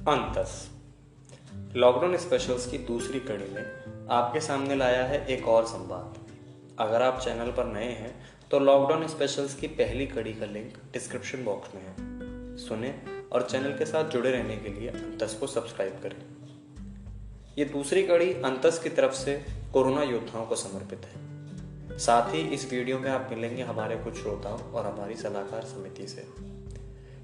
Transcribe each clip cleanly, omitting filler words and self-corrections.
अंतस lockdown specials की दूसरी कड़ी में आपके सामने लाया है एक और संवाद। अगर आप चैनल पर नए हैं तो लॉकडाउन स्पेशल्स की पहली कड़ी का लिंक डिस्क्रिप्शन बॉक्स में है। सुने और चैनल के साथ जुड़े रहने के लिए अंतस को सब्सक्राइब करें। ये दूसरी कड़ी अंतस की तरफ से कोरोना योद्धाओं को समर्पित है। साथ ही इस वीडियो में आप मिलेंगे हमारे कुछ श्रोताओं और हमारी सलाहकार समिति से।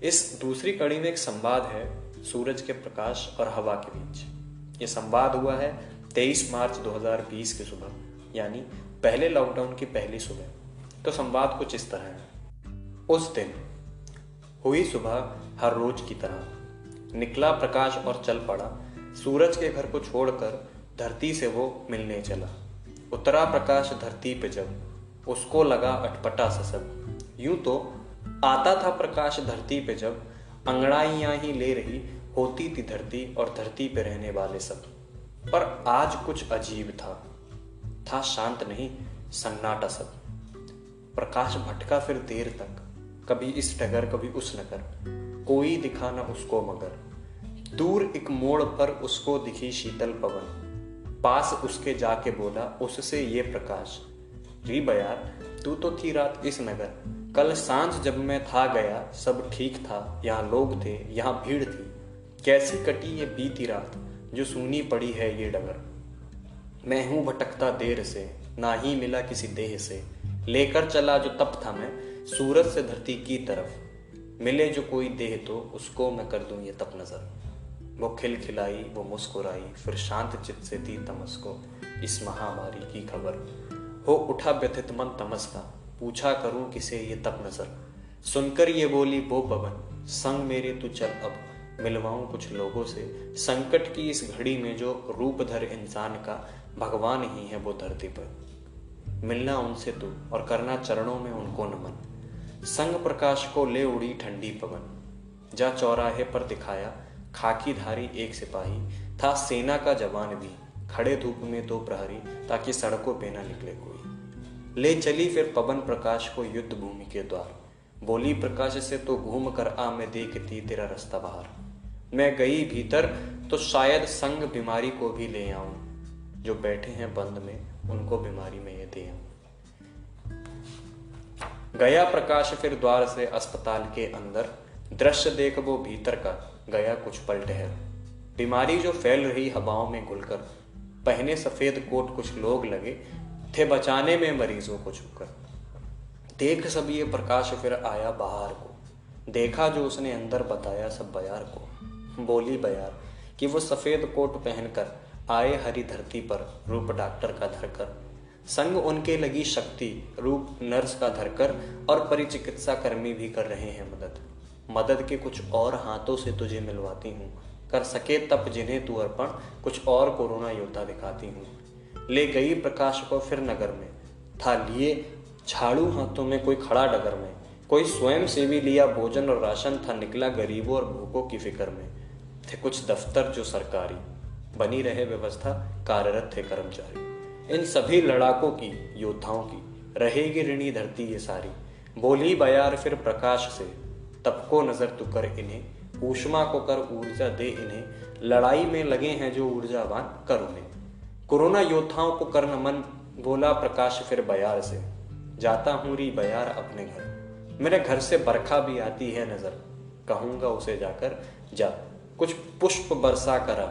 इस दूसरी कड़ी में एक संवाद है सूरज के प्रकाश और हवा के बीच। ये संवाद हुआ है 23 मार्च 2020 की सुबह, यानी पहले लॉकडाउन की पहली सुबह। तो संवाद कुछ इस तरह है। उस दिन हुई सुबह हर रोज की तरह, निकला प्रकाश और चल पड़ा। सूरज के घर को छोड़कर धरती से वो मिलने चला। उतरा प्रकाश धरती पे जब, उसको लगा अटपटा सा सब। यूं तो आता था प्रकाश धरती पे जब, अंगड़ाइयां ही ले रही होती थी धरती और धरती पे रहने वाले सब। पर आज कुछ अजीब था शांत नहीं, सन्नाटा सब। प्रकाश भटका फिर देर तक, कभी इस डगर कभी उस नगर, कोई दिखा न उसको मगर। दूर एक मोड़ पर उसको दिखी शीतल पवन, पास उसके जाके बोला उससे ये प्रकाश, री बयार तू तो थी रात इस नगर। कल सांझ जब मैं था गया सब ठीक था, यहाँ लोग थे यहाँ भीड़ थी। कैसी कटी ये बीती रात जो सूनी पड़ी है ये डगर। मैं हूं भटकता देर से, ना ही मिला किसी देह से। लेकर चला जो तप था मैं सूरज से धरती की तरफ। मिले जो कोई देह तो उसको मैं कर दूं ये तप नजर। वो खिलखिलाई वो मुस्कुराई फिर शांत चित से दी तमस को इस महामारी की खबर। हो उठा व्यथित मन तमस का, पूछा करूं किसे ये तप नजर। सुनकर ये बोली वो पवन, संग मेरे तू चल अब मिलवाऊं कुछ लोगों से। संकट की इस घड़ी में जो रूप धर इंसान का, भगवान ही है वो धरती पर। मिलना उनसे तू और करना चरणों में उनको नमन। संग प्रकाश को ले उड़ी ठंडी पवन, जा चौराहे पर दिखाया खाकी धारी एक सिपाही। था सेना का जवान भी खड़े धूप में दो प्रहरी, ताकि सड़कों पे ना निकले कोई। ले चली फिर पवन प्रकाश को युद्ध भूमि के द्वार। बोली प्रकाश से तो घूम कर आ, मैं देखती तेरा रास्ता बाहर। मैं गई भीतर तो शायद संग बीमारी को भी ले आऊं, जो बैठे हैं बंद में उनको बीमारी में ये दे आऊं। गया प्रकाश फिर द्वार से अस्पताल के अंदर, दृश्य देख वो भीतर का गया कुछ पल ठहर। बीमारी जो फैल रही हवाओं में घुलकर, पहने सफेद कोट कुछ लोग लगे थे बचाने में मरीजों को छूकर। देख सब ये प्रकाश फिर आया बाहर को, देखा जो उसने अंदर बताया सब बयार को। बोली बयार कि वो सफेद कोट पहनकर आए हरी धरती पर, रूप डॉक्टर का धरकर। संग उनके लगी शक्ति रूप नर्स का धरकर, और परिचिकित्सा कर्मी भी कर रहे हैं मदद के कुछ और हाथों से तुझे मिलवाती हूँ। कर सके तप जिन्हें तू अर्पण, कुछ और कोरोना योद्धा दिखाती हूँ। ले गई प्रकाश को फिर नगर में, था लिए झाड़ू हाथों में कोई खड़ा डगर में। कोई स्वयं सेवी लिया भोजन और राशन, था निकला गरीबों और भूखों की फिक्र में। थे कुछ दफ्तर जो सरकारी, बनी रहे व्यवस्था कार्यरत थे कर्मचारी। इन सभी लड़ाकों की योद्धाओं की रहेगी ऋणी धरती ये सारी। बोली बयार फिर प्रकाश से, तप को नजर तू कर इन्हें, ऊष्मा को कर ऊर्जा दे इन्हें। लड़ाई में लगे हैं जो ऊर्जावान कर उन्हें। कोरोना योद्धाओं को कर नमन, बोला प्रकाश फिर बयार से। जाता हूं री बयार अपने घर, मेरे घर से बरखा भी आती है नजर। कहूंगा उसे जाकर जा, कुछ पुष्प बरसा करा,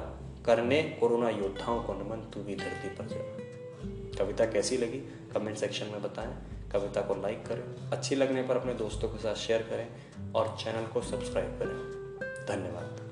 करने कोरोना योद्धाओं को नमन, तू भी धरती पर जा। कविता कैसी लगी कमेंट सेक्शन में बताएं। कविता को लाइक करें, अच्छी लगने पर अपने दोस्तों के साथ शेयर करें और चैनल को सब्सक्राइब करें। धन्यवाद।